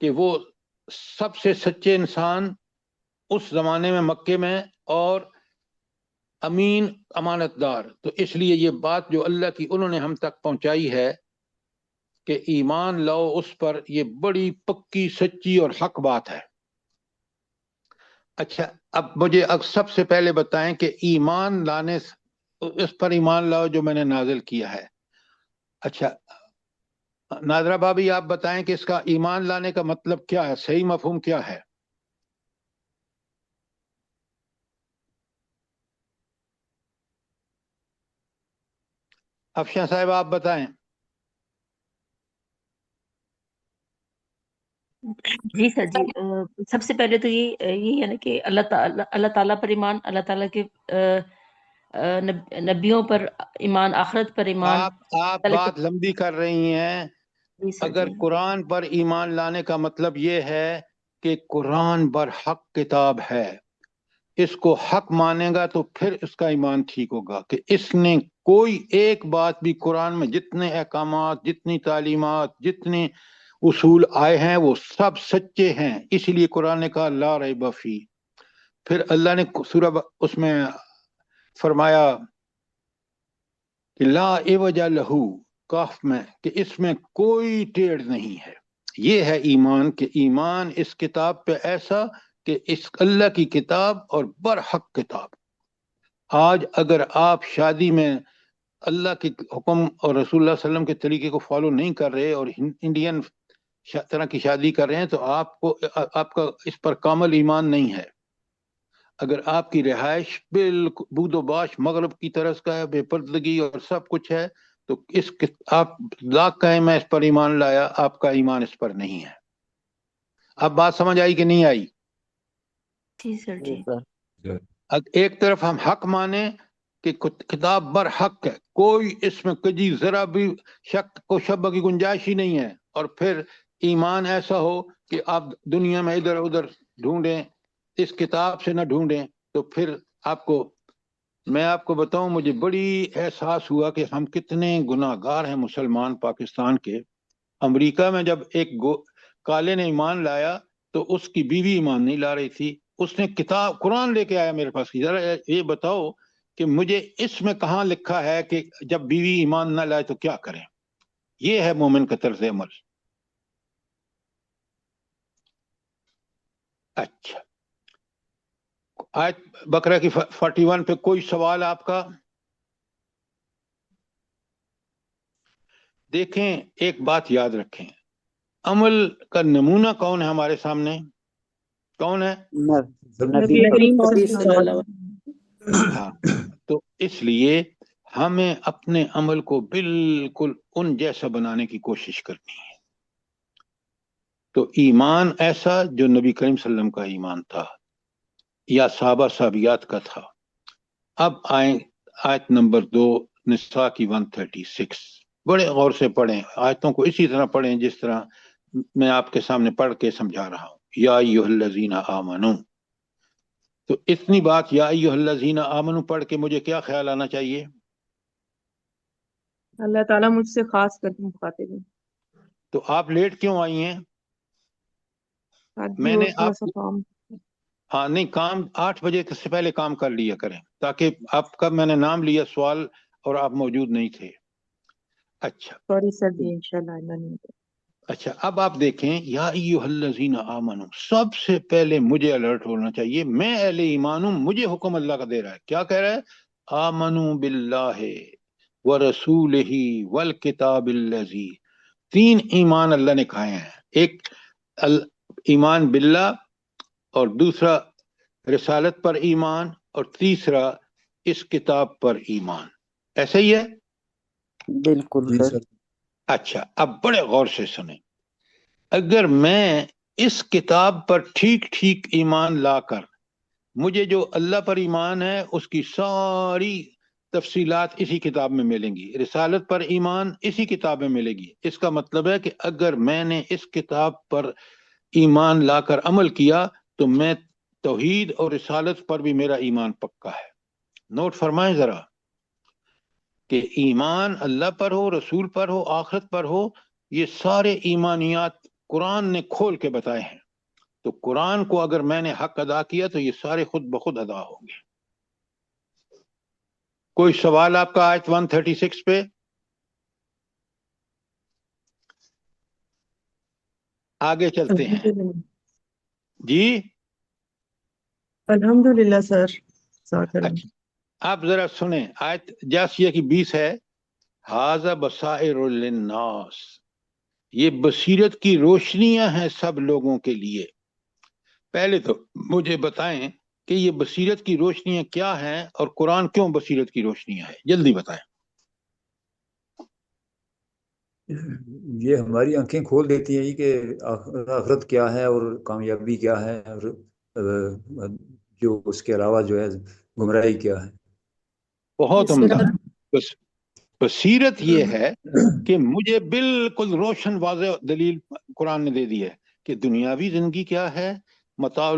کہ وہ سب سے سچے انسان اس زمانے میں مکے میں اور امین امانت دار. تو اس لیے یہ بات جو اللہ کی انہوں نے ہم تک پہنچائی ہے کہ ایمان لاؤ اس پر، یہ بڑی پکی سچی اور حق بات ہے. اچھا اب مجھے سب سے پہلے بتائیں کہ ایمان لانے اس پر ایمان لاؤ جو میں نے نازل کیا ہے. اچھا ناظرہ بابی آپ بتائیں کہ اس کا ایمان لانے کا مطلب کیا ہے، صحیح مفہوم کیا ہے؟ افشاں صاحب آپ بتائیں. جی سر جی، سب سے پہلے تو یہی ہے نا کہ اللہ تعالیٰ پر ایمان، اللہ تعالیٰ کے نبیوں پر ایمان، آخرت پر ایمان. آپ بات لمبی کر رہی ہیں. جی سر اگر جی. قرآن پر ایمان لانے کا مطلب یہ ہے کہ قرآن برحق کتاب ہے، اس کو حق مانے گا تو پھر اس کا ایمان ٹھیک ہوگا کہ اس نے کوئی ایک بات بھی قرآن میں جتنے احکامات، جتنی تعلیمات، جتنے اصول آئے ہیں وہ سب سچے ہیں. اس لیے قرآن نے کہا لا ریب فیہ. پھر اللہ نے سورہ اس میں فرمایا کہ لا عوج لہ کاف میں، کہ اس میں کوئی ٹیڑھ نہیں ہے. یہ ہے ایمان، کہ ایمان اس کتاب پہ ایسا کہ اس اللہ کی کتاب اور برحق کتاب. آج اگر آپ شادی میں اللہ کے حکم اور رسول اللہ صلی اللہ علیہ وسلم کے طریقے کو فالو نہیں کر رہے اور انڈین طرح کی شادی کر رہے ہیں تو آپ کا اس پر کامل ایمان نہیں ہے. اگر آپ کی رہائش بالکل بود و باش مغرب کی طرف کا ہے، بے پردگی اور سب کچھ ہے، تو آپ لاکھ کہیں میں اس پر ایمان لایا، آپ کا ایمان اس پر نہیں ہے. اب بات سمجھ آئی کہ نہیں آئی؟ جی سر جی. ایک طرف ہم حق مانیں کہ کتاب برحق ہے، کوئی اس میں کجی ذرا بھی شک کو شبہ کی گنجائش ہی نہیں ہے، اور پھر ایمان ایسا ہو کہ آپ دنیا میں ادھر ادھر ڈھونڈیں، اس کتاب سے نہ ڈھونڈیں. تو پھر میں آپ کو بتاؤں، مجھے بڑی احساس ہوا کہ ہم کتنے گناہ گار ہیں مسلمان پاکستان کے. امریکہ میں جب ایک کالے نے ایمان لایا تو اس کی بیوی ایمان نہیں لا رہی تھی، اس نے کتاب قرآن لے کے آیا میرے پاس. ذرا یہ بتاؤ کہ مجھے اس میں کہاں لکھا ہے کہ جب بیوی ایمان نہ لائے تو کیا کریں؟ یہ ہے مومن کا طرز عمل. اچھا آیت بقرہ کی 41 پہ کوئی سوال آپ کا؟ دیکھیں ایک بات یاد رکھیں، عمل کا نمونہ کون ہے ہمارے سامنے؟ کون ہے؟ نبی کریم پاک. صلی اللہ علیہ وسلم. ہاں، تو اس لیے ہمیں اپنے عمل کو بالکل ان جیسا بنانے کی کوشش کرنی ہے. تو ایمان ایسا جو نبی کریم صلی اللہ علیہ وسلم کا ایمان تھا یا صحابہ صحابیات کا تھا. اب آئیں آیت نمبر 2 نساء کی 136. بڑے غور سے پڑھیں آیتوں کو، اسی طرح پڑھیں جس طرح میں آپ کے سامنے پڑھ کے سمجھا رہا ہوں. یا ایھا الذین آمنو. تو اتنی بات یا ایھا الذین آمنو پڑھ کے مجھے کیا خیال آنا چاہیے؟ اللہ تعالیٰ مجھ سے خاص کر کے مخاطب ہے. تو آپ لیٹ کیوں آئی ہیں؟ آج میں وہ نے تھوڑا آپ سا کام. ہاں نہیں، کام 8 بجے سے پہلے کام کر لیا کریں، تاکہ آپ کا میں نے نام لیا سوال اور آپ موجود نہیں تھے. اچھا سوری سر جی، انشاءاللہ آئندہ نہیں ہوگا. اچھا اب آپ دیکھیں یا ایھا الذین آمنو، سب سے پہلے مجھے الرٹ ہونا چاہیے، میں اہل ایمان ہوں، مجھے حکم اللہ کا دے رہا ہے. کیا کہہ رہا ہے؟ آمنو باللہ ورسولہ والکتاب الذی. 3 ایمان اللہ نے کھائے ہیں، ایک ایمان باللہ، اور دوسرا رسالت پر ایمان، اور تیسرا اس کتاب پر ایمان. ایسا ہی ہے؟ بالکل سر. اچھا اب بڑے غور سے سنیں، اگر میں اس کتاب پر ٹھیک ٹھیک ایمان لا کر، مجھے جو اللہ پر ایمان ہے اس کی ساری تفصیلات اسی کتاب میں ملیں گی، رسالت پر ایمان اسی کتاب میں ملے گی. اس کا مطلب ہے کہ اگر میں نے اس کتاب پر ایمان لا کر عمل کیا تو میں توحید اور رسالت پر بھی میرا ایمان پکا ہے. نوٹ فرمائیں ذرا کہ ایمان اللہ پر ہو، رسول پر ہو، آخرت پر ہو، یہ سارے ایمانیات قرآن نے کھول کے بتائے ہیں. تو قرآن کو اگر میں نے حق ادا کیا تو یہ سارے خود بخود ادا ہوں گے. کوئی سوال آپ کا آیت 136 پہ؟ آگے چلتے ہیں جی. الحمدللہ سر. جزاک اللہ. اچھا آپ ذرا سنیں، آیت جاسیہ کی 20 ہے. ھذا بصائر للناس، یہ بصیرت کی روشنیاں ہیں سب لوگوں کے لیے. پہلے تو مجھے بتائیں کہ یہ بصیرت کی روشنیاں کیا ہیں اور قرآن کیوں بصیرت کی روشنیاں ہے، جلدی بتائیں. یہ ہماری آنکھیں کھول دیتی ہیں کہ آخرت کیا ہے اور کامیابی کیا ہے، اور جو اس کے علاوہ جو ہے گمراہی کیا ہے. بہت عمدہ. بس بصیرت یہ ہے کہ مجھے بالکل روشن واضح دلیل قرآن نے دے دی ہے کہ دنیاوی زندگی کیا ہے، متاع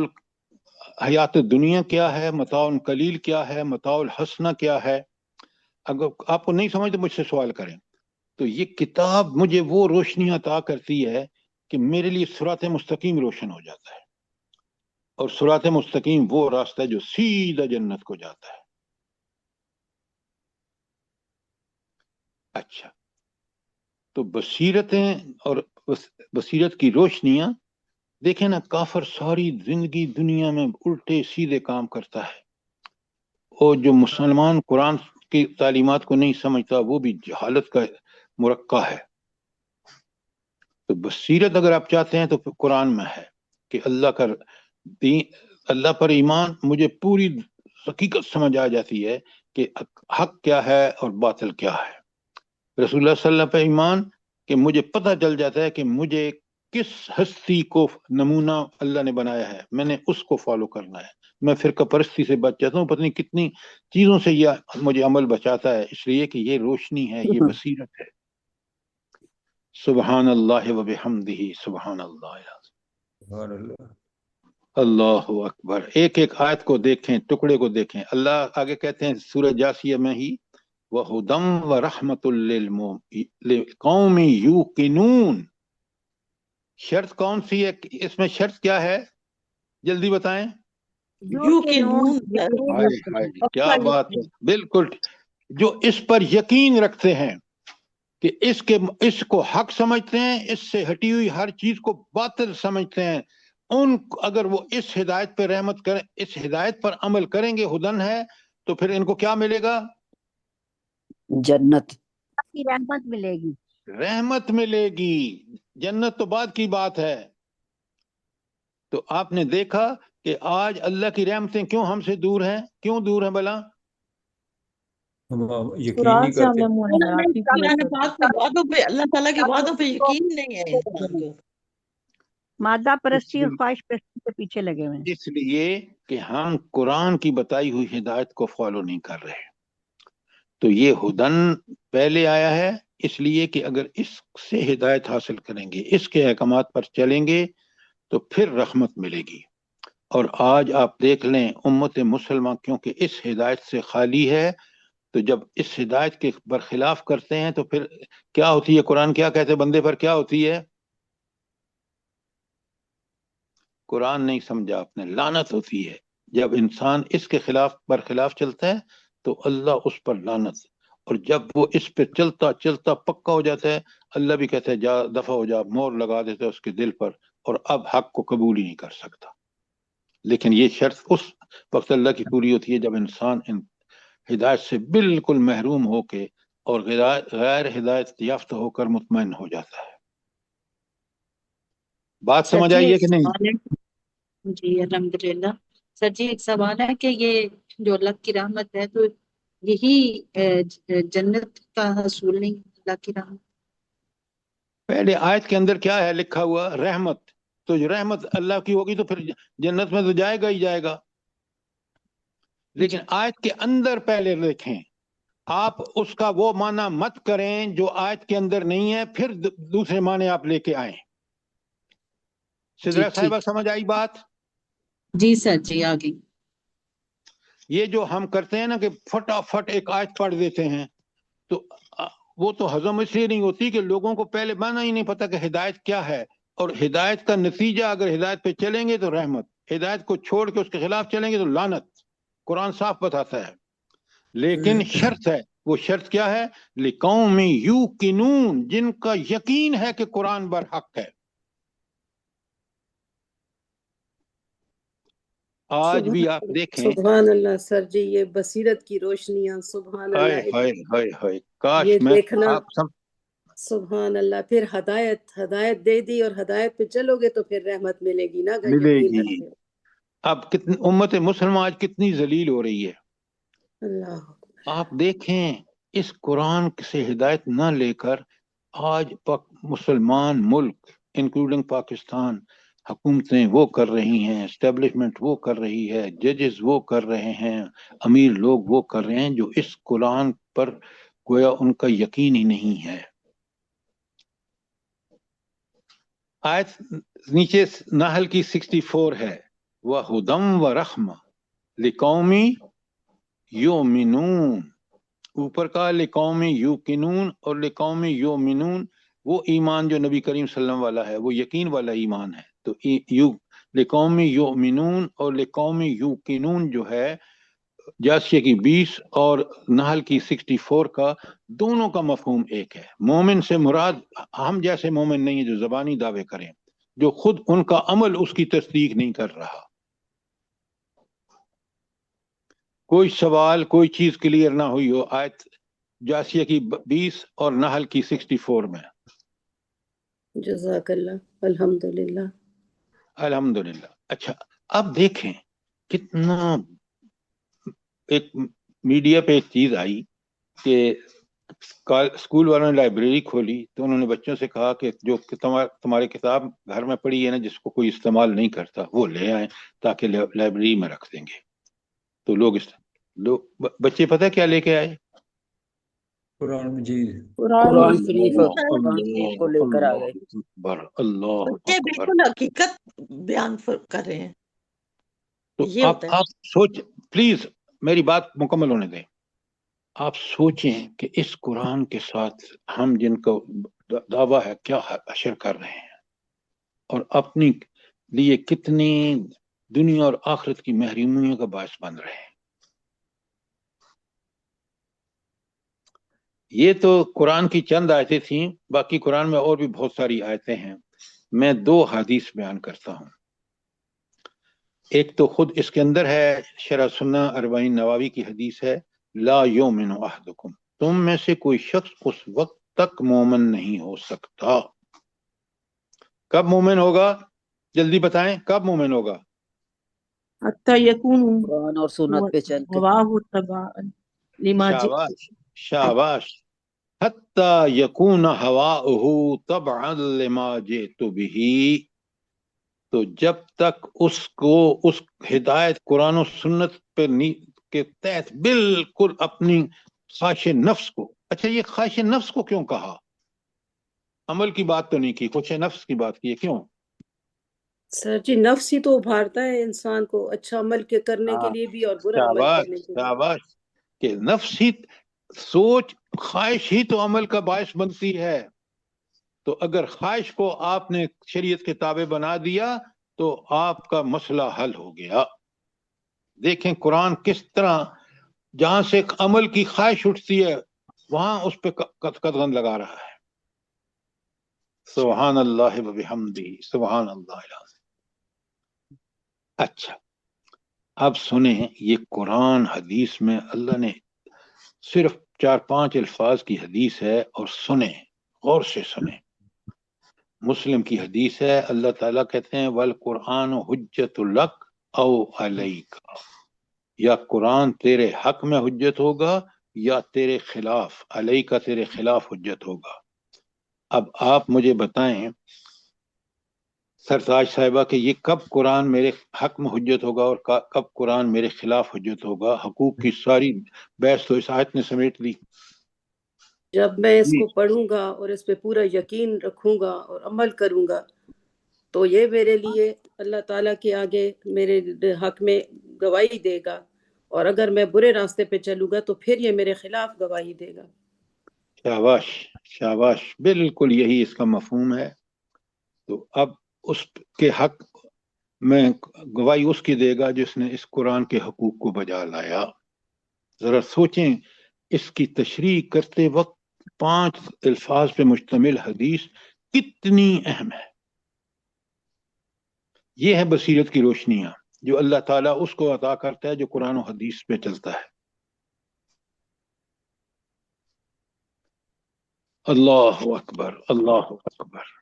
حیات دنیا کیا ہے، متاع قلیل کیا ہے، متاع الحسنہ کیا ہے. اگر آپ کو نہیں سمجھ تو مجھ سے سوال کریں. تو یہ کتاب مجھے وہ روشنی عطا کرتی ہے کہ میرے لیے صراط مستقیم روشن ہو جاتا ہے، اور صراط مستقیم وہ راستہ ہے جو سیدھا جنت کو جاتا ہے. اچھا، تو بصیرتیں اور بصیرت کی روشنیاں، دیکھیں نا، کافر ساری زندگی دنیا میں الٹے سیدھے کام کرتا ہے، اور جو مسلمان قرآن کی تعلیمات کو نہیں سمجھتا وہ بھی جہالت کا مرقع ہے. تو بصیرت اگر آپ چاہتے ہیں تو پھر قرآن میں ہے کہ اللہ کا دین، اللہ پر ایمان، مجھے پوری حقیقت سمجھ آ جاتی ہے کہ حق کیا ہے اور باطل کیا ہے. رسول اللہ صلی اللہ علیہ وسلم پہ ایمان کہ مجھے پتہ چل جاتا ہے کہ مجھے کس ہستی کو نمونہ اللہ نے بنایا ہے، میں نے اس کو فالو کرنا ہے. میں فرقہ پرستی سے بچ جاتا ہوں، پتہ نہیں کتنی چیزوں سے یہ مجھے عمل بچاتا ہے، اس لیے کہ یہ روشنی ہے، یہ بصیرت ہے. سبحان اللہ و بحمدہ، سبحان اللہ العظیم. سبحان اللہ. اللہ اکبر. ایک ایک آیت کو دیکھیں، ٹکڑے کو دیکھیں. اللہ آگے کہتے ہیں سورہ جاسیہ میں ہی، وَهُدًى وَرَحْمَةٌ لِقَوْمٍ يُوقِنُونَ. شرط کون سی ہے اس میں؟ شرط کیا ہے جلدی بتائیں. ہائے ہائے کیا بات ہے، بالکل. جو اس پر یقین رکھتے ہیں کہ اس کو حق سمجھتے ہیں، اس سے ہٹی ہوئی ہر چیز کو باطل سمجھتے ہیں، ان اگر وہ اس ہدایت پر رحمت کریں، اس ہدایت پر عمل کریں گے، ہدن ہے، تو پھر ان کو کیا ملے گا؟ جنت. کی رحمت ملے گی. رحمت ملے گی. جنت تو بعد کی بات ہے. تو آپ نے دیکھا کہ آج اللہ کی رحمتیں کیوں ہم سے دور ہیں؟ کیوں دور ہیں بھلا؟ ہم یقین قرآن نہیں سے کرتے. ہمیں منافی کی اللہ تعالیٰ کی باتوں پہ یقین نہیں ہے انسان کو. مادہ پرستی اور اس خواہش پرستی کے پیچھے لگے ہوئے ہیں. اس لیے کہ ہم قرآن کی بتائی ہوئی ہدایت کو فالو نہیں کر رہے. تو یہ ہدن پہلے آیا ہے اس لیے کہ اگر اس سے ہدایت حاصل کریں گے، اس کے احکامات پر چلیں گے تو پھر رحمت ملے گی. اور آج آپ دیکھ لیں امت مسلمہ کیونکہ اس ہدایت سے خالی ہے، تو جب اس ہدایت کے برخلاف کرتے ہیں تو پھر کیا ہوتی ہے؟ قرآن کیا کہتے ہیں بندے پر؟ کیا ہوتی ہے؟ قرآن نہیں سمجھا آپ نے، لعنت ہوتی ہے. جب انسان اس کے خلاف برخلاف چلتا ہے تو اللہ اس پر لعنت، اور جب وہ اس پہ چلتا چلتا پکا ہو جاتا ہے، اللہ بھی کہتا ہے جا دفع ہو جا، مور لگا دیتا ہے اس کے دل پر، اور اب حق کو قبول ہی نہیں کر سکتا. لیکن یہ شرط اس وقت اللہ کی پوری ہوتی ہے جب انسان ان ہدایت سے بالکل محروم ہو کے اور غیر ہدایت یافتہ ہو کر مطمئن ہو جاتا ہے. بات سر سمجھ جی آئی ہے ایک کہ نہیں؟ سوال ہے. جی الحمدللہ. سر جی ایک سوال ہے کہ یہ جو اللہ کی رحمت ہے تو یہی جنت کا حصول نہیں، اللہ کی رحمت؟ پہلے آیت کے اندر کیا ہے لکھا ہوا؟ رحمت. تو جو رحمت اللہ کی ہوگی تو پھر جنت میں تو جائے گا ہی جائے گا. لیکن آیت کے اندر پہلے لکھیں، آپ اس کا وہ معنی مت کریں جو آیت کے اندر نہیں ہے، پھر دوسرے معنی آپ لے کے آئیں. سدرا صاحبہ سمجھ آئی بات؟ جی سر جی آگے. یہ جو ہم کرتے ہیں نا کہ فٹافٹ ایک آیت پڑھ دیتے ہیں، تو وہ تو ہضم اس لیے نہیں ہوتی کہ لوگوں کو پہلے معنی ہی نہیں پتا کہ ہدایت کیا ہے اور ہدایت کا نتیجہ اگر ہدایت پہ چلیں گے تو رحمت، ہدایت کو چھوڑ کے اس کے خلاف چلیں گے تو لعنت. قرآن صاف بتاتا ہے. لیکن شرط ہے، وہ شرط کیا ہے؟ لقوم یوقنون، جن کا یقین ہے کہ قرآن برحق ہے. آج بھی آپ دیکھیں، سبحان اللہ سر جی، یہ بصیرت کی روشنیاں، سبحان ہائے اللہ، ہائے ہائے ہائے، کاش یہ میں دیکھنا، آپ سب سبحان اللہ. پھر ہدایت دے دی اور ہدایت پہ چلو گے تو پھر رحمت ملے گی نا، اگر ملے یقین گی. رکھتے ہو. اب کتنی امت مسلمہ آج کتنی ذلیل ہو رہی ہے. اللہ آپ دیکھیں، اس قرآن سے ہدایت نہ لے کر آج مسلمان ملک انکلوڈنگ پاکستان، حکومتیں وہ کر رہی ہیں، اسٹیبلشمنٹ وہ کر رہی ہے، ججز وہ کر رہے ہیں، امیر لوگ وہ کر رہے ہیں جو اس قرآن پر گویا ان کا یقین ہی نہیں ہے. آیت نیچے نحل کی 64 ہے، وَهُدًى وَرَحْمَةً لِقَوْمٍ یُؤْمِنُونَ. اوپر کا لقوم یوقنون اور لقوم یؤمنون، وہ ایمان جو نبی کریم صلی اللہ علیہ وسلم والا ہے، وہ یقین والا ایمان ہے. تو لقوم یؤمنون اور لقوم یوقنون جو ہے جاسیہ کی 20 اور نحل کی 64 کا، دونوں کا مفہوم ایک ہے. مومن سے مراد ہم جیسے مومن نہیں ہیں جو زبانی دعوے کریں، جو خود ان کا عمل اس کی تصدیق نہیں کر رہا. کوئی سوال، کوئی چیز کلیئر نہ ہوئی ہو آیت جاسیہ کی 20 اور نحل کی 64 میں؟ جزاک اللہ، الحمدللہ. الحمدللہ. اچھا، اب دیکھیں کتنا ایک میڈیا پہ ایک چیز آئی کہ اسکول والوں نے لائبریری کھولی تو انہوں نے بچوں سے کہا کہ جو تمہاری کتاب گھر میں پڑی ہے نا، جس کو کوئی استعمال نہیں کرتا، وہ لے آئیں تاکہ لائبریری میں رکھ دیں گے. تو لوگ بچے پتہ کیا لے کے آئے؟ قرآن مجید. قرآن شریف، اللہ قرآن شریف کو لے کر آ گئے. اکبر، اللہ بچے اکبر. بالکل حقیقت بیان کر رہے ہیں. تو یہ ہوتا ہے. آپ سوچ، پلیز میری بات مکمل ہونے دیں. آپ سوچیں کہ اس قرآن کے ساتھ ہم جن کو دعویٰ ہے کیا حشر کر رہے ہیں، اور اپنی لیے کتنی دنیا اور آخرت کی محرومیوں کا باعث بن رہے ہیں. یہ تو قرآن کی چند آیتیں تھیں، باقی قرآن میں اور بھی بہت ساری آیتیں ہیں. میں 2 حدیث بیان کرتا ہوں. ایک تو خود اس کے اندر ہے، شرح سنہ 40 نووی کی حدیث ہے، لا یؤمن احدکم، تم میں سے کوئی شخص اس وقت تک مومن نہیں ہو سکتا. کب مومن ہوگا؟ جلدی بتائیں، کب مومن ہوگا؟ حتی یکون قرآن اور سنت پہ چل کے. ہواہ تبعا لما جئت. شاباش شاباش. حتی یکون ہواؤہ تبعا لما جئت بہ. تو جب تک اس کو اس ہدایت قرآن و سنت پہ کے تحت بالکل اپنی خواہش نفس کو. اچھا، یہ خواہش نفس کو کیوں کہا؟ عمل کی بات تو نہیں کی، خواہش نفس کی بات کی ہے. کیوں؟ سر جی، نفس ہی تو ابھارتا ہے انسان کو اچھا عمل کرنے کے لیے بھی اور برا عمل شاباش کرنے کے لیے. شاباش. کہ نفس ہی، سوچ، خواہش ہی تو عمل کا باعث بنتی ہے. تو اگر خواہش کو آپ نے شریعت کے تابع بنا دیا تو آپ کا مسئلہ حل ہو گیا. دیکھیں قرآن کس طرح جہاں سے عمل کی خواہش اٹھتی ہے وہاں اس پہ قدغن لگا رہا ہے. سبحان اللہ و بحمدہ، سبحان اللہ العظیم. اچھا، اب سنیں، یہ قرآن حدیث میں اللہ نے صرف 4-5 الفاظ کی حدیث ہے، اور سنیں، غور سے سنیں. مسلم کی حدیث ہے، اللہ تعالیٰ کہتے ہیں والقرآن حجت لک او علیک، یا قرآن تیرے حق میں حجت ہوگا یا تیرے خلاف، علیک تیرے خلاف حجت ہوگا. اب آپ مجھے بتائیں سرتاج صاحبہ کہ یہ کب قرآن میرے حق میں حجت ہوگا اور کب قرآن میرے خلاف حجت ہوگا؟ حقوق کی ساری بحث تو اس آیت نے سمیٹ لی. جب میں اس کو پڑھوں گا اور اس پہ پورا یقین رکھوں گا اور عمل کروں گا تو یہ میرے لیے اللہ تعالیٰ کے آگے میرے حق میں گواہی دے گا، اور اگر میں برے راستے پہ چلوں گا تو پھر یہ میرے خلاف گواہی دے گا. شاباش شاباش، بالکل یہی اس کا مفہوم ہے. تو اب اس کے حق میں گواہی اس کی دے گا جس نے اس قرآن کے حقوق کو بجا لایا. ذرا سوچیں اس کی تشریح کرتے وقت 5 الفاظ پہ مشتمل حدیث کتنی اہم ہے. یہ ہے بصیرت کی روشنیاں جو اللہ تعالیٰ اس کو عطا کرتا ہے جو قرآن و حدیث پہ چلتا ہے. اللہ اکبر اللہ اکبر.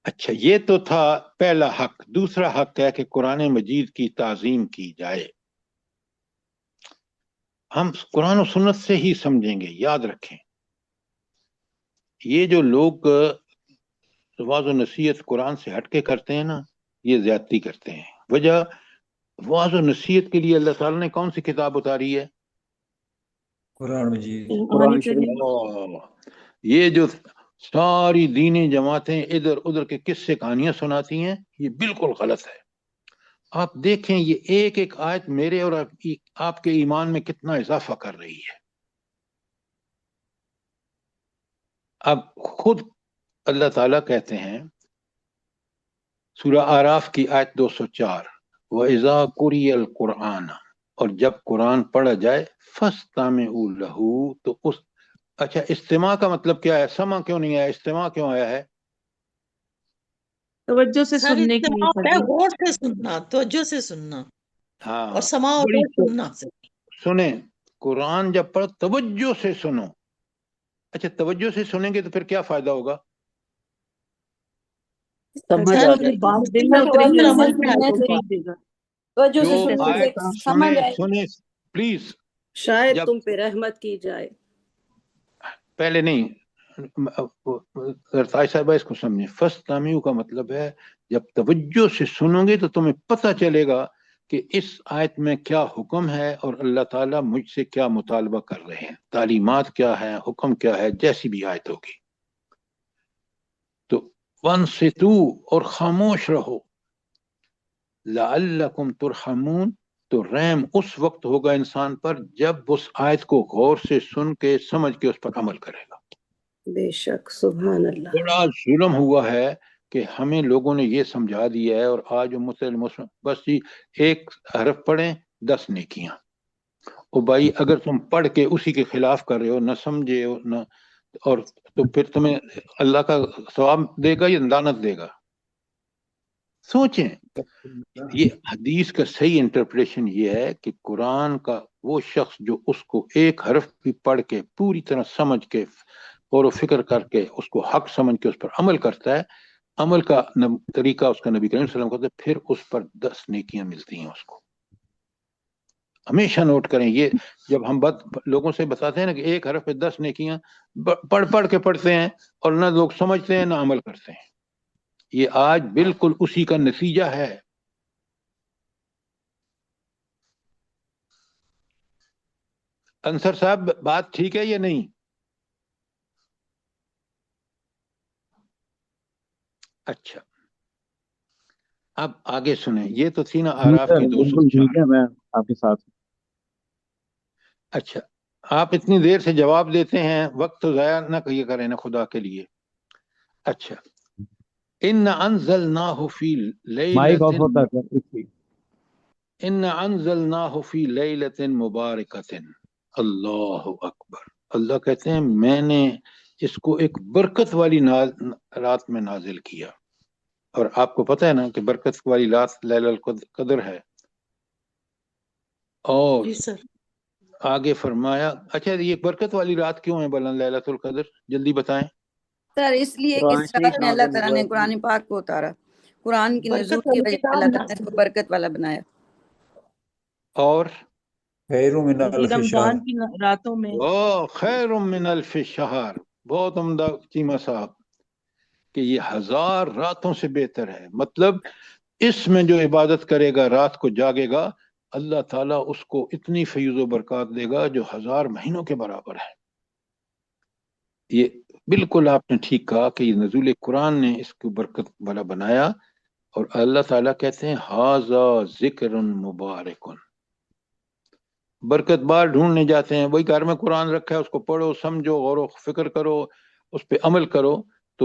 اچھا یہ تو تھا پہلا حق. دوسرا حق ہے کہ قرآن مجید کی تعظیم کی جائے. ہم قرآن و سنت سے ہی سمجھیں گے. یاد رکھیں یہ جو لوگ واعظ و نصیحت قرآن سے ہٹ کے کرتے ہیں نا یہ زیادتی کرتے ہیں. وجہ واعظ و نصیحت کے لیے اللہ تعالیٰ نے کون سی کتاب اتاری ہے؟ قرآن مجید. قرآن شریف. یہ جو ساری دینی جماعتیں ادھر ادھر کے قصے کہانیاں سناتی ہیں یہ بالکل غلط ہے. آپ دیکھیں یہ ایک ایک آیت میرے اور آپ کے ایمان میں کتنا اضافہ کر رہی ہے. اب خود اللہ تعالیٰ کہتے ہیں سورہ اعراف کی آیت 204 وَإِذَا قُرِئَ الْقُرْآنَ، اور جب قرآن پڑھا جائے فَاسْتَمِعُوا لَهُ، تو اس اچھا استماع کا مطلب کیا ہے؟ سمع کیوں نہیں آیا، استماع کیوں آیا ہے؟ توجہ سے سر سننے کے لیے استماع ہے سر. غور سے سننا، توجہ سے سننا، ہاں اور سماع ہوتا ہے سننا سے. سنیں قرآن جب پڑھ توجہ سے سنو. اچھا توجہ سے سنیں گے تو پھر کیا فائدہ ہوگا؟ سمجھ سر آ اپنی جائے. بات دل میں اترے گی، سمجھ عمل میں میں آئے آپ کو گی. بات دے گا. توجہ سے جو سننے آیت سے سمجھ سنیں آئے گی، سنیں پلیز. شاید جب تم پہ رحمت کی جائے. پہلے نہیں طاہر صاحبہ اس کو سمجھیں. فَاسْتَمِعُوا کا مطلب ہے جب توجہ سے سنو گے تو تمہیں پتہ چلے گا کہ اس آیت میں کیا حکم ہے اور اللہ تعالیٰ مجھ سے کیا مطالبہ کر رہے ہیں، تعلیمات کیا ہے، حکم کیا ہے، جیسی بھی آیت ہوگی. تو وَانصِتُوا، اور خاموش رہو، لَعَلَّكُمْ تُرْحَمُونَ، تو رحم اس وقت ہوگا انسان پر جب اس آیت کو غور سے سن کے سمجھ کے اس پر عمل کرے گا. بے شک سبحان اللہ. بڑا ظلم ہوا ہے کہ ہمیں لوگوں نے یہ سمجھا دیا ہے، اور آج مسلم بس جی ایک حرف پڑھیں 10 نیکیاں. او بھائی اگر تم پڑھ کے اسی کے خلاف کر رہے ہو، نہ سمجھے ہو نہ، اور تو پھر تمہیں اللہ کا ثواب دے گا یا لعنت دے گا؟ سوچیں. یہ حدیث کا صحیح انٹرپریشن یہ ہے کہ قرآن کا وہ شخص جو اس کو ایک حرف بھی پڑھ کے پوری طرح سمجھ کے غور و فکر کر کے اس کو حق سمجھ کے اس پر عمل کرتا ہے، عمل کا طریقہ اس کا نبی کریم صلی اللہ علیہ وسلم کا، پھر اس پر 10 نیکیاں ملتی ہیں اس کو. ہمیشہ نوٹ کریں یہ، جب ہم لوگوں سے بتاتے ہیں نا کہ ایک حرف پہ 10 نیکیاں، پڑھ کے پڑھتے ہیں اور نہ لوگ سمجھتے ہیں نہ عمل کرتے ہیں. یہ آج بالکل اسی کا نتیجہ ہے. انصر صاحب بات ٹھیک ہے یا نہیں؟ اچھا اب آگے سنیں. یہ تو تھی نا اعراف کی 204. میں آپ کے ساتھ. اچھا آپ اتنی دیر سے جواب دیتے ہیں، وقت تو ضائع نہ کیے کریں نا خدا کے لیے. اچھا ان انزلناہ فی مائک آف لیلۃ، ہوتا ہے سر اس لیے. ان انزلناہ فی لیلۃ مبارکۃ. اللہ اکبر. اللہ کہتے ہیں میں نے اس کو ایک برکت والی رات میں نازل کیا. اور آپ کو پتہ ہے نا کہ برکت والی رات لیلۃ القدر ہے. اور جی سر. آگے فرمایا اچھا یہ برکت والی رات کیوں ہے بلند لیلۃ القدر؟ جلدی بتائیں. سر اس لیے کہ قرآن اس شریف رات میں اللہ نازل تعالیٰ نے ہوا. قرآن پاک کو اتارا، قرآن کی نزول برکت کی والی وجہ سے کتاب اللہ تعالیٰ نے اس نازل کو ہوئی. برکت والا بنایا. اور خیر من جی الف شہر. رمضان کی راتوں میں. او خیر من الف شہر. بہت عمدہ چیمہ صاحب کہ یہ 1000 راتوں سے بہتر ہے. مطلب اس میں جو عبادت کرے گا، رات کو جاگے گا، اللہ تعالیٰ اس کو اتنی فیض و برکات دے گا جو 1000 مہینوں کے برابر ہے. یہ بالکل آپ نے ٹھیک کہا کہ یہ نزول قرآن نے اس کو برکت والا بنایا. اور اللہ تعالیٰ کہتے ہیں ھذا ذکر مبارک. برکت بار ڈھونڈنے جاتے ہیں، وہی گھر میں قرآن رکھا ہے اس کو پڑھو، سمجھو، غور و فکر کرو، اس پہ عمل کرو. تو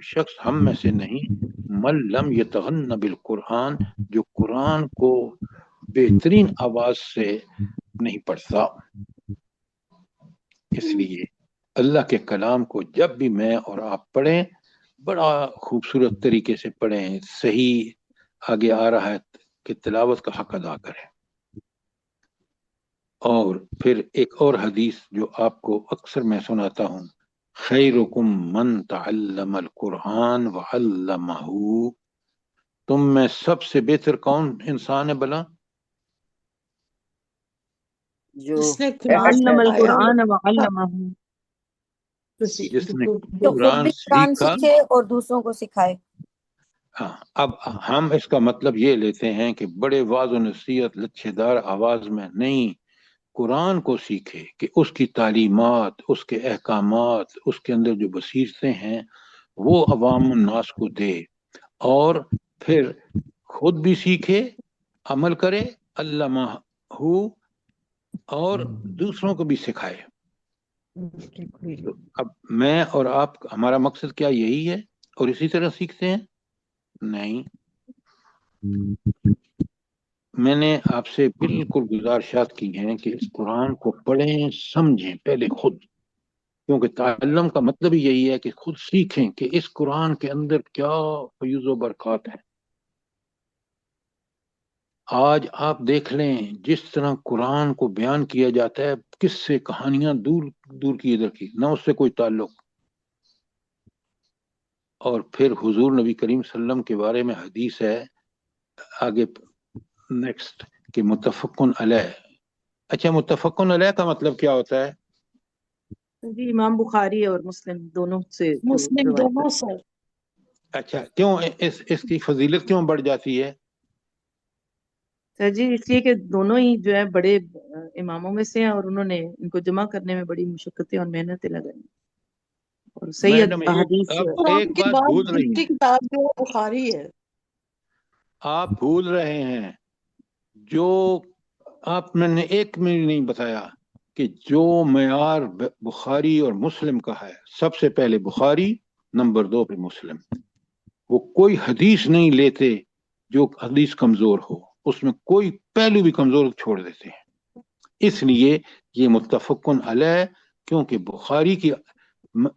وہ شخص ہم میں سے نہیں من لم یتغن بالقرآن، جو قرآن کو بہترین آواز سے نہیں پڑھتا۔ اس لیے اللہ کے کلام کو جب بھی میں اور آپ پڑھیں بڑا خوبصورت طریقے سے پڑھیں، صحیح آگے آ رہا ہے کہ تلاوت کا حق ادا کریں۔ اور پھر ایک اور حدیث جو آپ کو اکثر میں سناتا ہوں، خیرکم من تعلم القرآن وعلمہ، تم میں سب سے بہتر کون انسان ہے بلا؟ جو جس نے قرآن علم سکھایا، القرآن وعلمہ، جس نے جو خود قرآن بھی قرآن سیکھا۔ سیکھے اور دوسروں کو سکھائے۔ ہاں، اب ہم اس کا مطلب یہ لیتے ہیں کہ بڑے واضح و نصیحت لچھے دار آواز میں نہیں، قرآن کو سیکھے کہ اس کی تعلیمات، اس کے احکامات، اس کے اندر جو بصیرتیں ہیں وہ عوام الناس کو دے، اور پھر خود بھی سیکھے، عمل کرے، علمہ ہو، اور دوسروں کو بھی سکھائے۔ تو اب میں اور آپ، ہمارا مقصد کیا یہی ہے اور اسی طرح سیکھتے ہیں؟ نہیں، میں نے آپ سے بالکل گزارشات کی ہیں کہ اس قرآن کو پڑھیں، سمجھیں پہلے خود، کیونکہ تعلم کا مطلب ہی یہی ہے کہ خود سیکھیں کہ اس قرآن کے اندر کیا فیوز و برکات ہے۔ آج آپ دیکھ لیں جس طرح قرآن کو بیان کیا جاتا ہے، کس سے کہانیاں دور دور کی ادھر کی، نہ اس سے کوئی تعلق۔ اور پھر حضور نبی کریم صلی اللہ علیہ وسلم کے بارے میں حدیث ہے آگے نیکسٹ کہ متفقن علیہ۔ اچھا، متفقن علیہ کا مطلب کیا ہوتا ہے؟ جی امام بخاری اور مسلم دونوں سے جو مسلم روایت دونوں سے۔ اچھا، کیوں اس کی فضیلت کیوں بڑھ جاتی ہے؟ سر جی اس لیے کہ دونوں ہی جو ہے بڑے اماموں میں سے ہیں، اور انہوں نے ان کو جمع کرنے میں بڑی مشقتیں اور محنتیں لگائی، اور صحیح میڈم حدیث آپ قرآن ایک کے بات بعد بھول رہی دوسری ہیں، کتاب جو ہے بخاری ہے۔ آپ بھول رہے ہیں جو آپ میں نے ایک منٹ نہیں بتایا کہ جو معیار بخاری اور مسلم کا ہے، سب سے پہلے بخاری، نمبر 2 پہ مسلم۔ وہ کوئی حدیث نہیں لیتے جو حدیث کمزور ہو، اس میں کوئی پہلو بھی کمزور چھوڑ دیتے ہیں۔ اس لیے یہ متفقن علیہ، کیونکہ بخاری کی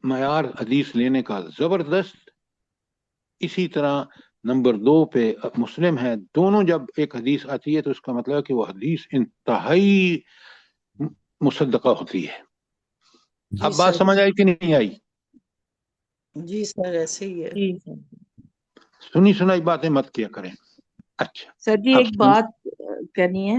معیار حدیث لینے کا زبردست، اسی طرح نمبر 2 پہ مسلم ہے۔ دونوں جب ایک حدیث آتی ہے تو اس کا مطلب ہے کہ وہ حدیث انتہائی مصدقہ ہوتی ہے۔ جی اب بات سر، سمجھ آئی کہ نہیں آئی؟ جی سر ایسے ہی ہے۔ جی سر۔ سنی سنائی باتیں مت کیا کریں۔ اچھا، سر جی اب ایک بات کہنی ہے۔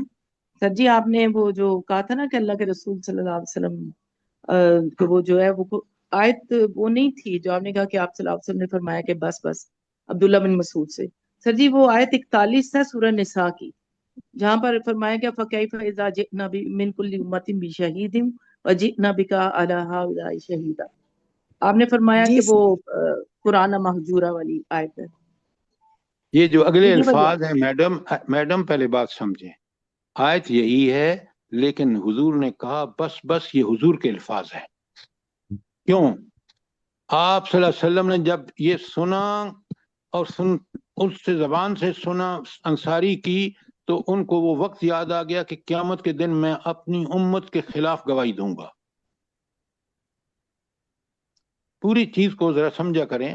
سر جی آپ نے وہ جو کہا تھا نا کہ اللہ کے رسول صلی اللہ علیہ وسلم کہ وہ جو ہے وہ آیت وہ نہیں تھی جو آپ نے کہا کہ آپ صلی اللہ علیہ وسلم نے فرمایا کہ بس بس عبداللہ بن مسعود سے۔ سر جی وہ آیت 41 ہے سورہ نساء کی، جہاں پر فرمایا کہ فَكَيْفَ إِذَا جِئْنَا مِن كُلِّ أُمَّةٍ بِشَهِيدٍ وَجِئْنَا بِكَ عَلَى هَؤُلَاءِ شَهِيدًا۔ آپ نے فرمایا جی کہ وہ قرآن مہجورہ والی آیت ہے۔ یہ جو اگلے یہ وجہ الفاظ ہیں میڈم پہلے بات سمجھیں، آیت یہی ہے، لیکن حضور نے کہا بس بس یہ حضور کے الفاظ ہیں۔ کیوں؟ آپ صلی اللہ علیہ وسلم نے جب یہ سنا اور اس سے زبان سے سنا انصاری کی، تو ان کو وہ وقت یاد آ گیا کہ قیامت کے دن میں اپنی امت کے خلاف گواہی دوں گا۔ پوری چیز کو ذرا سمجھا کریں۔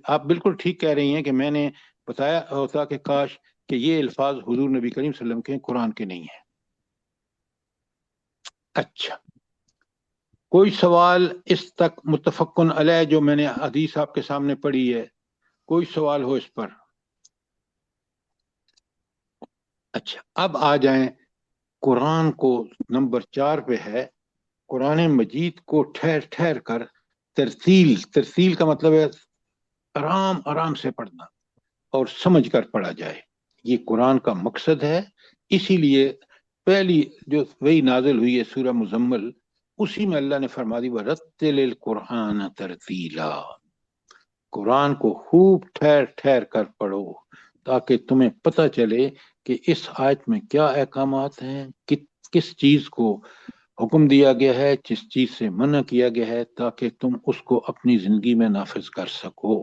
آپ بالکل ٹھیک کہہ رہی ہیں کہ میں نے بتایا ہوتا کہ کاش کہ یہ الفاظ حضور نبی کریم صلی اللہ علیہ وسلم کے قرآن کے نہیں ہیں۔ اچھا، کوئی سوال اس تک متفقن علیہ جو میں نے حدیث آپ کے سامنے پڑھی ہے، کوئی سوال ہو اس پر؟ اچھا، اب آ جائیں قرآن کو نمبر 4 پہ ہے، قرآن مجید کو ٹھہر ٹھہر کر ترتیل کا مطلب ہے آرام آرام سے پڑھنا اور سمجھ کر پڑھا جائے، یہ قرآن کا مقصد ہے۔ اسی لیے پہلی جو وہی نازل ہوئی ہے سورہ مزمل، اسی میں اللہ نے فرما دی وَرَتِّلِ الْقُرْآنَ تَرْتِیلًا، قرآن کو خوب ٹھہر ٹھہر کر پڑھو تاکہ تمہیں پتہ چلے کہ اس آیت میں کیا احکامات ہیں، کس چیز کو حکم دیا گیا ہے، جس چیز سے منع کیا گیا ہے، تاکہ تم اس کو اپنی زندگی میں نافذ کر سکو۔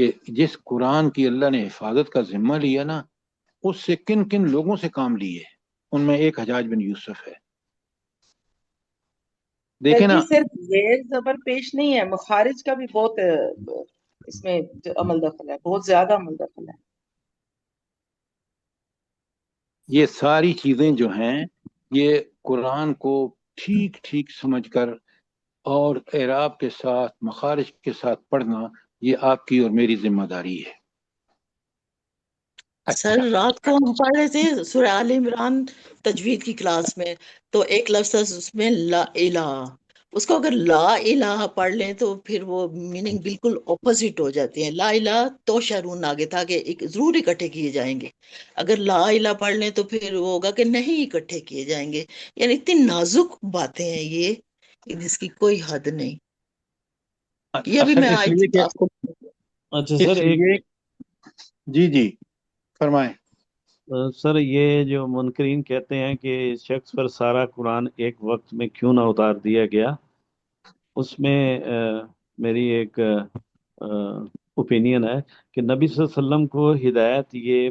کہ جس قرآن کی اللہ نے حفاظت کا ذمہ لیا نا، اس سے کن کن لوگوں سے کام لیے، ان میں ایک حجاج بن یوسف ہے. سر دیکھیں جی نا، صرف زیر زبر پیش نہیں ہے، مخارج کا بھی بہت اس میں جو عمل دخل ہے، بہت زیادہ عمل دخل ہے. یہ ساری چیزیں جو ہیں یہ قرآن کو ٹھیک ٹھیک سمجھ کر اور اعراب کے ساتھ مخارج کے ساتھ پڑھنا، یہ آپ کی اور میری ذمہ داری ہے. سر اچھا، رات کو ہم پڑھ رہے تھے سورہ آل عمران تجوید کی کلاس میں، تو ایک لفظ تھا اس میں لا الہ. اس کو اگر لا الہ پڑھ لیں تو پھر وہ میننگ بالکل اپوزٹ ہو جاتی ہے. لا الہ تو شرون آگے تھا کہ ضرور اکٹھے کیے جائیں گے. اگر لا الہ پڑھ لیں تو پھر وہ ہوگا کہ نہیں اکٹھے کیے جائیں گے. یعنی اتنی نازک باتیں ہیں یہ کہ جس کی کوئی حد نہیں. یہ بھی اصل میں اس آج لیے کہ آپ کو اچھا اس سر، ایک لیے جی جی فرمائیں. سر یہ جو منکرین کہتے ہیں کہ اس شخص پر سارا قرآن ایک وقت میں کیوں نہ اتار دیا گیا، اس میں میری ایک اوپینین ہے کہ نبی صلی اللہ علیہ وسلم کو ہدایت یہ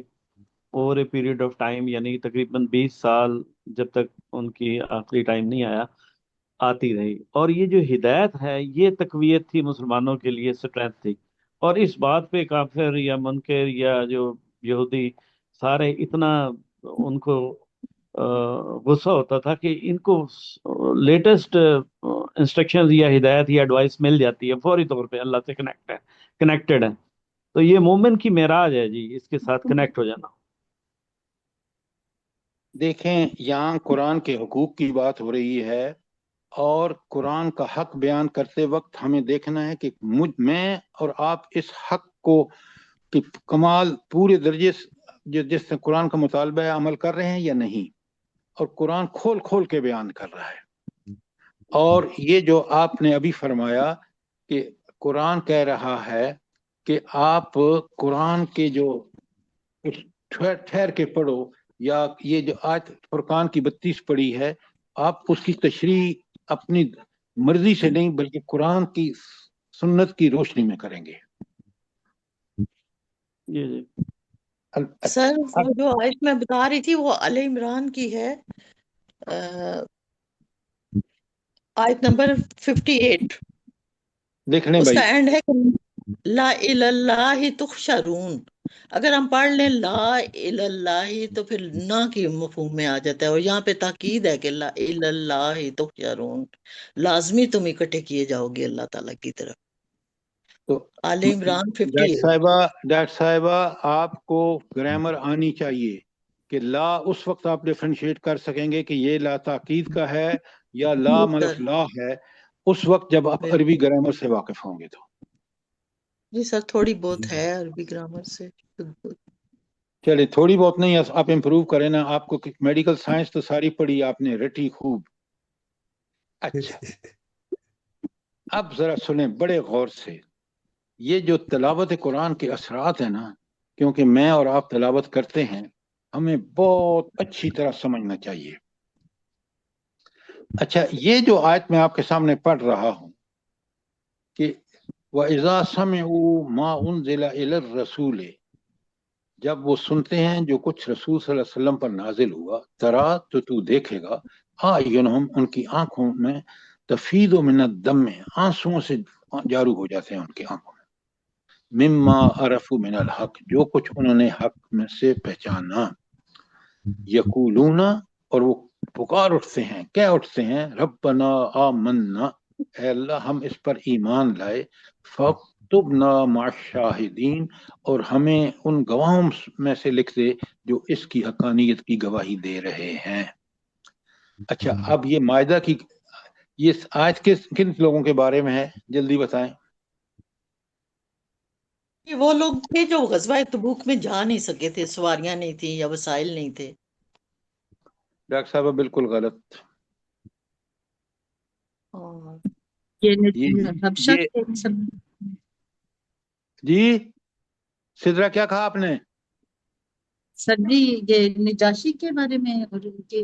over a period of time, یعنی تقریباً 20 سال، جب تک ان کی آخری ٹائم نہیں آیا، آتی رہی. اور یہ جو ہدایت ہے یہ تقویت تھی مسلمانوں کے لیے، اسٹرینتھ تھی. اور اس بات پہ کافر یا منکر یا جو یہودی سارے اتنا ان کو غصہ ہوتا تھا کہ ان کو لیٹسٹ انسٹرکشن یا ہدایت یا ایڈوائس مل جاتی ہے فوری طور پہ، اللہ سے کنیکٹڈ ہے. تو یہ مومن کی معراج ہے جی، اس کے ساتھ کنیکٹ ہو جانا. دیکھیں، یہاں قرآن کے حقوق کی بات ہو رہی ہے، اور قرآن کا حق بیان کرتے وقت ہمیں دیکھنا ہے کہ میں اور آپ اس حق کو کہ کمال پورے درجے جس سے قرآن کا مطالبہ ہے عمل کر رہے ہیں یا نہیں. اور قرآن کھول کھول کے بیان کر رہا ہے. اور یہ جو آپ نے ابھی فرمایا کہ قرآن کہہ رہا ہے کہ آپ قرآن کے جو ٹھہر کے پڑھو، یا یہ جو آیت فرقان کی 32 پڑھی ہے، آپ اس کی تشریح اپنی مرضی سے نہیں بلکہ قرآن کی سنت کی روشنی میں کریں گے. جی جی سر وہ جو آیت میں بتا رہی تھی وہ آل عمران کی ہے، آیت نمبر 58. دیکھ لیں اس بھائی. کا اینڈ ہے کہ لا الی اللہ تحشرون. اگر ہم پڑھ لیں لا الی اللہ تو پھر نہ کی مفہوم میں آ جاتا ہے، اور یہاں پہ تاکید ہے کہ لا الی اللہ تحشرون، لازمی تم اکٹھے کیے جاؤ گے اللہ تعالیٰ کی طرف. تو آل عمران ڈاکٹر صاحبہ آپ کو گرامر آنی چاہیے کہ لا اس وقت آپ ڈیفرینشیٹ کر سکیں گے کہ یہ لا تاکید کا ہے یا لا 58. ملف لا ہے، اس وقت جب آپ عربی گرامر سے واقف ہوں گے. تو جی سر تھوڑی بہت ہے عربی گرامر سے. چلے، تھوڑی بہت نہیں، آپ امپروو کریں نا. آپ کو میڈیکل سائنس تو ساری پڑھی آپ نے، رٹی خوب. اچھا، اب ذرا سنیں بڑے غور سے. یہ جو تلاوت قرآن کے اثرات ہیں نا، کیونکہ میں اور آپ تلاوت کرتے ہیں، ہمیں بہت اچھی طرح سمجھنا چاہیے. اچھا، یہ جو آیت میں آپ کے سامنے پڑھ رہا ہوں کہ وَإِذَا سَمِعُوا مَا أُنزِلَ إِلَى الرَّسُولِ، جب وہ سنتے ہیں جو کچھ رسول صلی اللہ علیہ وسلم پر نازل ہوا، ترا تو دیکھے گا اعینہم، ان کی آنکھوں میں، تفیض من الدم، آنسوؤں سے جارو ہو جاتے ہیں ان کی آنکھوں میں، مما عرفوا من الحق، جو کچھ انہوں نے حق میں سے پہچانا. یقولون، اور وہ پکار اٹھتے ہیں، کیا اٹھتے ہیں؟ ربنا آمنا، اے اللہ ہم اس پر ایمان لائے، فاکتبنا مع الشاہدین، اور ہمیں ان گواہوں میں سے لکھ دے جو اس کی حقانیت کی گواہی دے رہے ہیں. اچھا، اب یہ مائدہ کی یہ آیت کن لوگوں کے بارے میں ہے؟ جلدی بتائیں. یہ وہ لوگ تھے جو غزوہ تبوک میں جا نہیں سکے تھے، سواریاں نہیں تھیں یا وسائل نہیں تھے. ڈاکٹر صاحب بالکل غلط. اور یہ حبشہ یہ کے سب جی سدرا کیا کہا آپ نے؟ سر جی یہ نجاشی کے بارے میں اور ان کے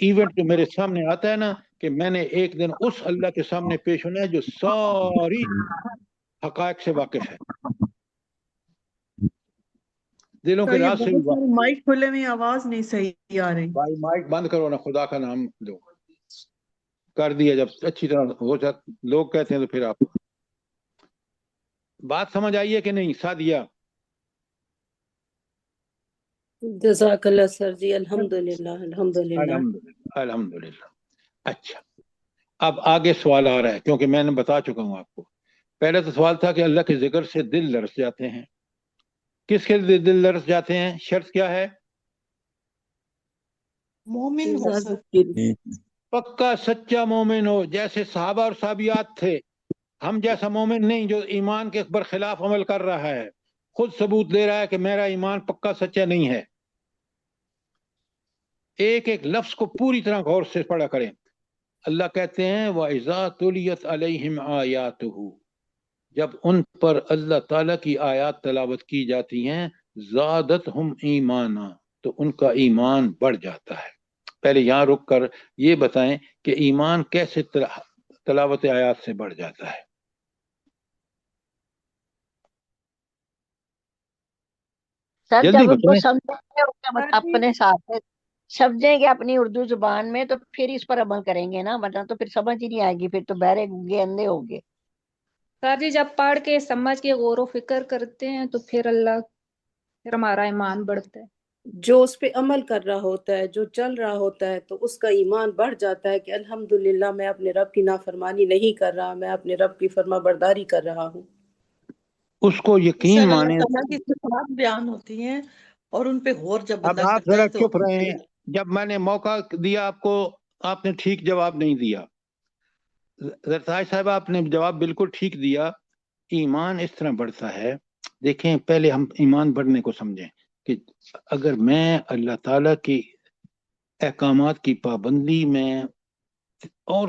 ایونٹ جو میرے سامنے آتا ہے نا کہ میں نے ایک دن اس اللہ کے سامنے پیش ہونا ہے جو ساری حقائق سے واقف ہے، دلوں کے یہ راز سے بھی بہت سارے واقف ہے۔ مائک کھلے میں آواز نہیں صحیح آ رہی. بھائی مائک بند کرو نا، خدا کا نام لو، کر دیا جب اچھی طرح ہو جاتا، لوگ کہتے ہیں تو پھر آپ بات سمجھ آئیے کہ نہیں سعدیہ؟ جزاک اللہ سر جی، الحمدللہ الحمدللہ. الحمدللہ الحمدللہ۔ اچھا، اب آگے سوال آ رہا ہے کیونکہ میں نے بتا چکا ہوں آپ کو۔ پہلے تو سوال تھا کہ اللہ کے ذکر سے دل لرز جاتے ہیں، کس کے دل لرز جاتے ہیں؟ شرط کیا ہے؟ مومن ہو سر. پکا سچا مومن ہو، جیسے صحابہ اور صحابیات تھے۔ ہم جیسا مومن نہیں جو ایمان کے برخلاف عمل کر رہا ہے، خود ثبوت دے رہا ہے کہ میرا ایمان پکا سچا نہیں ہے۔ ایک ایک لفظ کو پوری طرح غور سے پڑھا کریں۔ اللہ کہتے ہیں وَإِذَا تُلِيَتْ عَلَيْهِمْ آيَاتُهُ، جب ان پر اللہ تعالیٰ کی آیات تلاوت کی جاتی ہیں، زادتہم ایمانا، تو ان کا ایمان بڑھ جاتا ہے۔ پہلے یہاں رک کر یہ بتائیں کہ ایمان کیسے تلاوت آیات سے بڑھ جاتا ہے؟ سر جلدی جب ان کو بتائیں۔ سمجھیں گے اپنے ساتھ سمجھیں گے اپنی اردو زبان میں تو پھر اس پر عمل کریں گے نا، ورنہ تو پھر سمجھ ہی نہیں آئے گی، پھر تو بہرے گونگے اندھے ہوں گے۔ سر جی جب پڑھ کے سمجھ کے غور و فکر کرتے ہیں تو پھر ہمارا ایمان بڑھتا ہے۔ جو اس پہ عمل کر رہا ہوتا ہے، جو چل رہا ہوتا ہے، تو اس کا ایمان بڑھ جاتا ہے کہ الحمدللہ میں اپنے رب کی نافرمانی نہیں کر رہا، میں اپنے رب کی فرما برداری کر رہا ہوں۔ اس کو یقین سر اللہ مانے۔ تعالیٰ کی صفات بیان ہوتی ہیں اور ان پہ غور جب اب بندہ آپ کرتا ذرا ہے تو چپ رہے ہیں، جب میں نے موقع دیا آپ کو، آپ نے ٹھیک جواب نہیں دیا۔ زرتاج صاحب آپ نے جواب بالکل ٹھیک دیا۔ ایمان اس طرح بڑھتا ہے، دیکھیں پہلے ہم ایمان بڑھنے کو سمجھیں کہ اگر میں اللہ تعالیٰ کی احکامات کی پابندی میں اور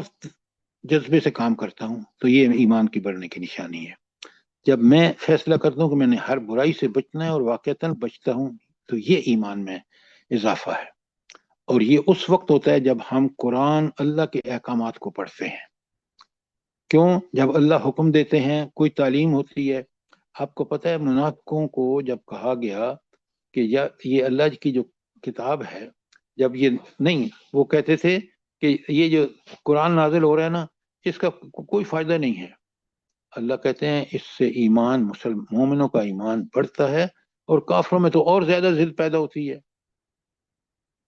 جذبے سے کام کرتا ہوں تو یہ ایمان کی بڑھنے کی نشانی ہے۔ جب میں فیصلہ کرتا ہوں کہ میں نے ہر برائی سے بچنا ہے اور واقعتاً بچتا ہوں تو یہ ایمان میں اضافہ ہے، اور یہ اس وقت ہوتا ہے جب ہم قرآن اللہ کے احکامات کو پڑھتے ہیں۔ کیوں؟ جب اللہ حکم دیتے ہیں، کوئی تعلیم ہوتی ہے۔ آپ کو پتہ ہے منافقوں کو جب کہا گیا کہ یہ اللہ کی جو کتاب ہے، جب یہ نہیں، وہ کہتے تھے کہ یہ جو قرآن نازل ہو رہا ہے نا، اس کا کوئی فائدہ نہیں ہے۔ اللہ کہتے ہیں اس سے ایمان مومنوں کا ایمان بڑھتا ہے، اور کافروں میں تو اور زیادہ ضد پیدا ہوتی ہے۔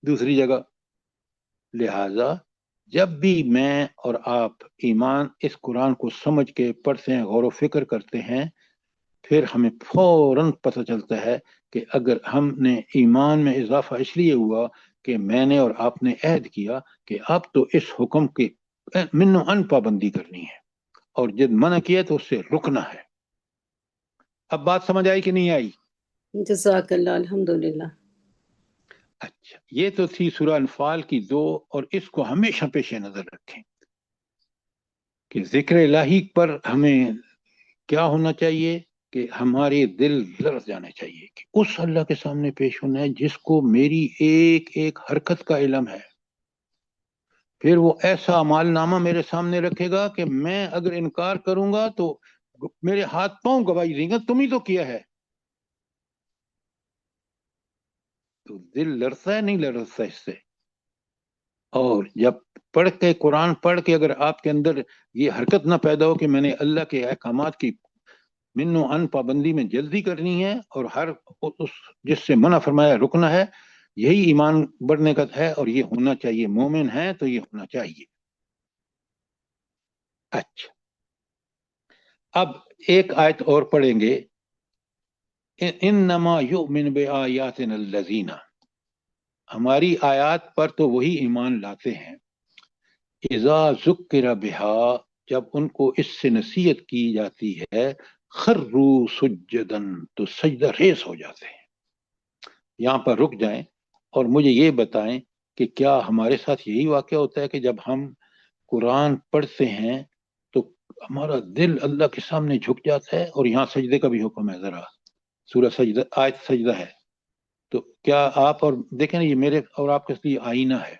دوسری جگہ لہذا جب بھی میں اور آپ ایمان اس قرآن کو سمجھ کے پڑھتے ہیں، غور و فکر کرتے ہیں، پھر ہمیں فوراً پتہ چلتا ہے کہ اگر ہم نے ایمان میں اضافہ اس لیے ہوا کہ میں نے اور آپ نے عہد کیا کہ اب تو اس حکم کی من و ان پابندی کرنی ہے، اور جب منع کیا تو اس سے رکنا ہے۔ اب بات سمجھ آئی کہ نہیں آئی؟ جزاک اللہ الحمدللہ۔ اچھا، یہ تو تھی سورہ انفال کی 2، اور اس کو ہمیشہ پیش نظر رکھیں کہ ذکر الہی پر ہمیں کیا ہونا چاہیے کہ ہمارے دل لرز جانے چاہیے کہ اس اللہ کے سامنے پیش ہونا ہے جس کو میری ایک ایک حرکت کا علم ہے۔ پھر وہ ایسا اعمال نامہ میرے سامنے رکھے گا کہ میں اگر انکار کروں گا تو میرے ہاتھ پاؤں گواہی دیں گا تم ہی تو کیا ہے۔ تو دل لرزتا ہے نہیں لرزتا اس سے؟ اور جب پڑھ کے قرآن پڑھ کے اگر آپ کے اندر یہ حرکت نہ پیدا ہو کہ میں نے اللہ کے احکامات کی من و ان پابندی میں جلدی کرنی ہے اور ہر اس جس سے منع فرمایا رکنا ہے، یہی ایمان بڑھنے کا ہے، اور یہ ہونا چاہیے۔ مومن ہے تو یہ ہونا چاہیے۔ اچھا، اب ایک آیت اور پڑھیں گے، انما یؤمن بآیاتنا الذین، ہماری آیات پر تو وہی ایمان لاتے ہیں، اذا ذکر بہا، جب ان کو اس سے نصیحت کی جاتی ہے، خروا سجدن، تو سجدہ ریز ہو جاتے ہیں۔ یہاں پر رک جائیں اور مجھے یہ بتائیں کہ کیا ہمارے ساتھ یہی واقعہ ہوتا ہے کہ جب ہم قرآن پڑھتے ہیں تو ہمارا دل اللہ کے سامنے جھک جاتا ہے؟ اور یہاں سجدے کا بھی حکم ہے، ذرا سورہ سجدہ آیت سجدہ ہے، تو کیا آپ اور دیکھیں نا، یہ میرے اور آپ کے لیے آئینہ ہے۔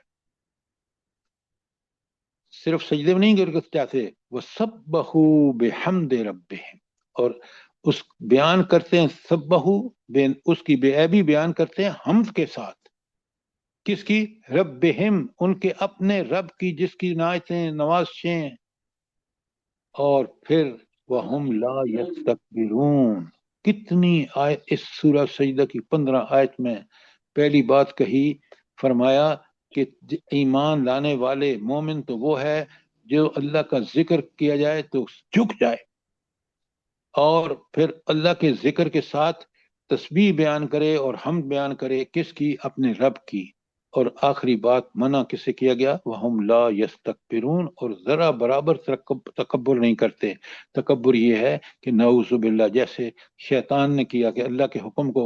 صرف سجدے میں نہیں گر جاتے، وَسَبَّحُوا بِحَمْدِ رَبِّهِمْ، اور اس بیان کرتے ہیں سبحو، اس کی بے عیبی بیان کرتے ہیں حمد کے ساتھ. کس کی؟ ربہم، ان کے اپنے رب کی جس کی نعتیں نوازشیں ہیں. اور پھر وَهُمْ لَا يَسْتَكْبِرُونَ، کتنی آیت اس سورہ سجدہ کی 15 آیت میں پہلی بات کہی، فرمایا کہ ایمان لانے والے مومن تو وہ ہے جو اللہ کا ذکر کیا جائے تو جھک جائے، اور پھر اللہ کے ذکر کے ساتھ تسبیح بیان کرے اور حمد بیان کرے. کس کی؟ اپنے رب کی. اور آخری بات منع کسے کیا گیا؟ وَهُمْ لَا يَسْتَكْبِرُونَ، اور ذرا برابر تکبر نہیں کرتے. تکبر یہ ہے کہ نعوذ باللہ، جیسے شیطان نے کیا کہ اللہ کے حکم کو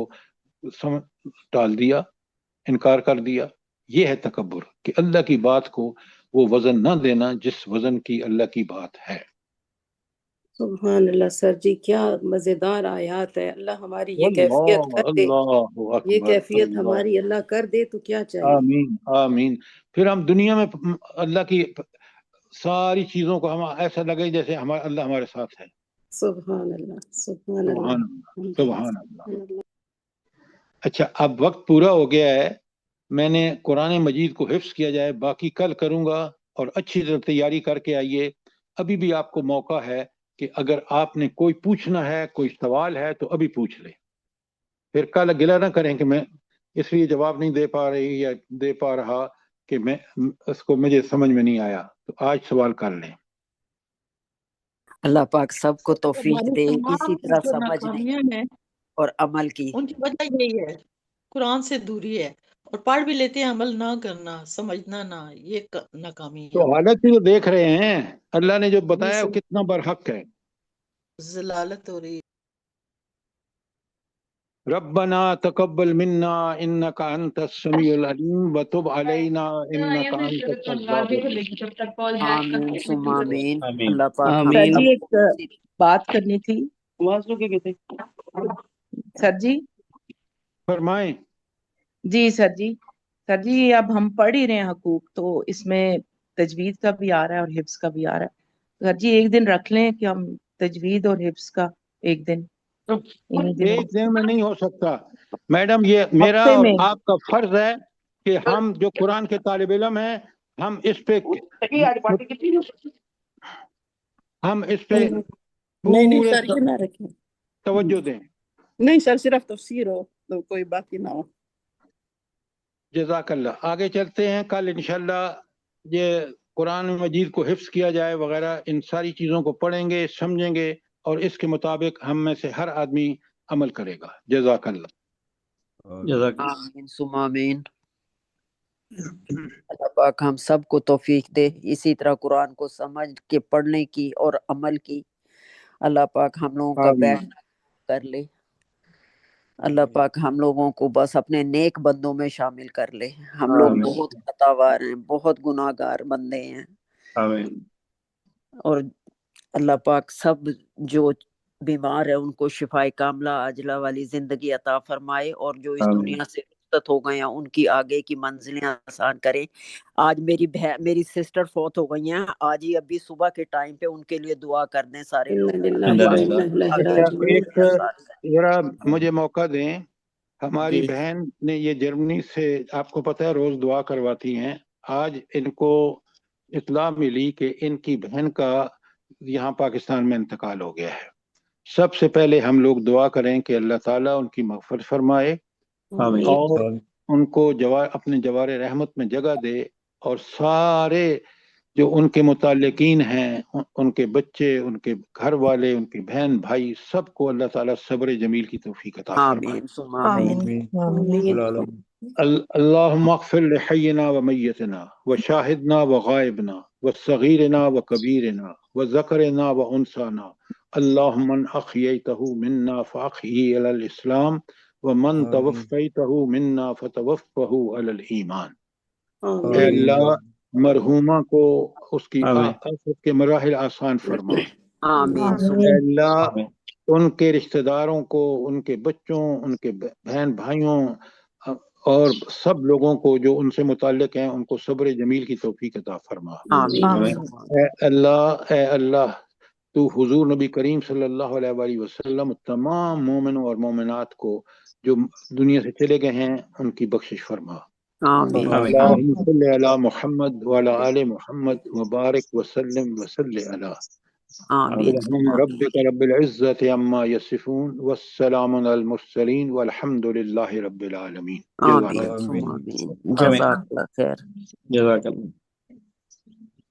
ٹال دیا، انکار کر دیا. یہ ہے تکبر، کہ اللہ کی بات کو وہ وزن نہ دینا جس وزن کی اللہ کی بات ہے. سبحان اللہ سر جی، کیا مزیدار آیات ہے. اللہ ہماری یہ کیفیت اللہ کر دے، اللہ یہ اکبر، کیفیت اللہ، ہماری اللہ کر دے تو کیا چاہیے. آمین آمین. پھر ہم دنیا میں اللہ کی ساری چیزوں کو ہم ایسا لگے جیسے اللہ ہمارے ساتھ ہے. سبحان اللہ سبحان سبحان اللہ اللہ سبحان اللہ. اچھا، اب وقت پورا ہو گیا ہے. میں نے قرآن مجید کو حفظ کیا جائے، باقی کل کروں گا، اور اچھی طرح تیاری کر کے آئیے. ابھی بھی آپ کو موقع ہے کہ اگر آپ نے کوئی پوچھنا ہے، کوئی سوال ہے تو ابھی پوچھ لیں. پھر کل گلہ نہ کریں کہ میں اس لیے جواب نہیں دے پا رہی یا دے پا رہا کہ میں اس کو مجھے سمجھ میں نہیں آیا. تو آج سوال کر لیں. اللہ پاک سب کو توفیق ہماری دے تمام اسی طرح جو سمجھنے ناکامیاں ہیں اور عمل کی. ان کی وجہ یہی ہے، قرآن سے دوری ہے، اور پڑھ بھی لیتے ہیں عمل نہ کرنا، سمجھنا نہ، یہ ناکامی ہے تو ہماری. حالت ہی تو دیکھ رہے ہیں، اللہ نے جو یہ بتایا وہ سب کتنا برحق ہے. ضلالت ہو رہی ہے. ربنا تقبل منا انك انت السميع العليم وتب علينا انك انت التواب الرحيم. آمین ثم آمین. آمین. اللہ پاک ہم سر جی سب ایک کو بات کرنی تھی. سر جی فرمائیں. جی سر جی، سر جی اب ہم پڑھ ہی رہے ہیں حقوق، تو اس میں تجوید کا بھی آ رہا ہے اور حفظ کا بھی آ رہا ہے. سر جی ایک دن رکھ لیں کہ ہم تجوید اور حفظ کا ایک دن انہی دنوں ایک دن میں نہیں ہو سکتا میڈم. یہ میرا ہفتے اور میں. آپ کا فرض ہے کہ ہم جو قرآن کے طالب علم ہیں، ہم اس پہ نہیں پورے سر یہ نہ رکھیں، توجہ دیں. نہیں سر صرف تفسیر ہو تو کوئی باقی نہ ہو. جزاک اللہ. آگے چلتے ہیں. کل انشاءاللہ یہ قرآن مجید کو حفظ کیا جائے وغیرہ، ان ساری چیزوں کو پڑھیں گے، سمجھیں گے، اور اس کے مطابق ہم میں سے ہر آدمی عمل کرے گا. جزاک اللہ. جزاک آمین ثم آمین. اللہ پاک ہم سب کو توفیق دے اسی طرح قرآن کو سمجھ کے پڑھنے کی اور عمل کی. اللہ پاک ہم لوگوں کا آمین. بیٹھنا کر لے. اللہ پاک ہم لوگوں کو بس اپنے نیک بندوں میں شامل کر لے. ہم لوگ آمین. بہت خطاوار ہیں، بہت گناہ گار بندے ہیں، آمین. اور اللہ پاک سب جو بیمار ہے ان کو شفائے کاملہ عاجلہ والی زندگی عطا فرمائے، اور جو اس آمین. دنیا سے رخصت ہو گئے ہیں ان کی آگے کی منزلیں آسان کرے. آج میری سسٹر فوت ہو گئی ہیں، آج ہی ابھی صبح کے ٹائم پہ ان کے لیے دعا کر دیں سارے لوگ. انا للہ الحمد و للہ. انا الیہ اچھا، راجعون. ایک ذرا مجھے موقع دیں. ہماری جی بہن نے یہ جرمنی سے، آپ کو پتہ ہے روز دعا کرواتی ہیں. آج ان کو اطلاع ملی کہ ان کی بہن کا یہاں پاکستان میں انتقال ہو گیا ہے. سب سے پہلے ہم لوگ دعا کریں کہ اللہ تعالیٰ ان کی مغفرت فرمائے آمین. اور ان کو اپنے جوار رحمت میں جگہ دے، اور سارے جو ان کے متعلقین ہیں، ان کے بچے، ان کے گھر والے، ان کی بہن بھائی، سب کو اللہ تعالیٰ صبر جمیل کی توفیق عطا فرمائے. آمین ثم آمین. آمین. اللهم اغفر لحينا وميتنا وشاهدنا وغائبنا وصغيرنا وكبيرنا وذكرنا وانثانا. اللهم من احييته منا فاحيه على الاسلام ومن توفيته منا فتوفه على الايمان. اے اللہ مرحومہ کو اس کی آمین. آخرت کے مراحل آسان فرما. آمین ثم اے اللہ آمین. ان کے رشتہ داروں کو، ان کے بچوں، ان کے بہن بھائیوں اور سب لوگوں کو جو ان سے متعلق ہیں ان کو صبر جمیل کی توفیق عطا فرما۔ آمین اے اللہ تو حضور نبی کریم صلی اللہ علیہ وآلہ وسلم تمام مومنوں اور مومنات کو جو دنیا سے چلے گئے ہیں ان کی بخشش فرما۔ آمین اللہم صلی علی محمد وعلی آل محمد وبارک وسلم وصلی علی آمین سبحان ربک رب العزت عما یصفون والسلام علی المرسلین والحمد للہ رب العالمین۔ آمین آمین جزاک اللہ خیر۔ جزاک اللہ۔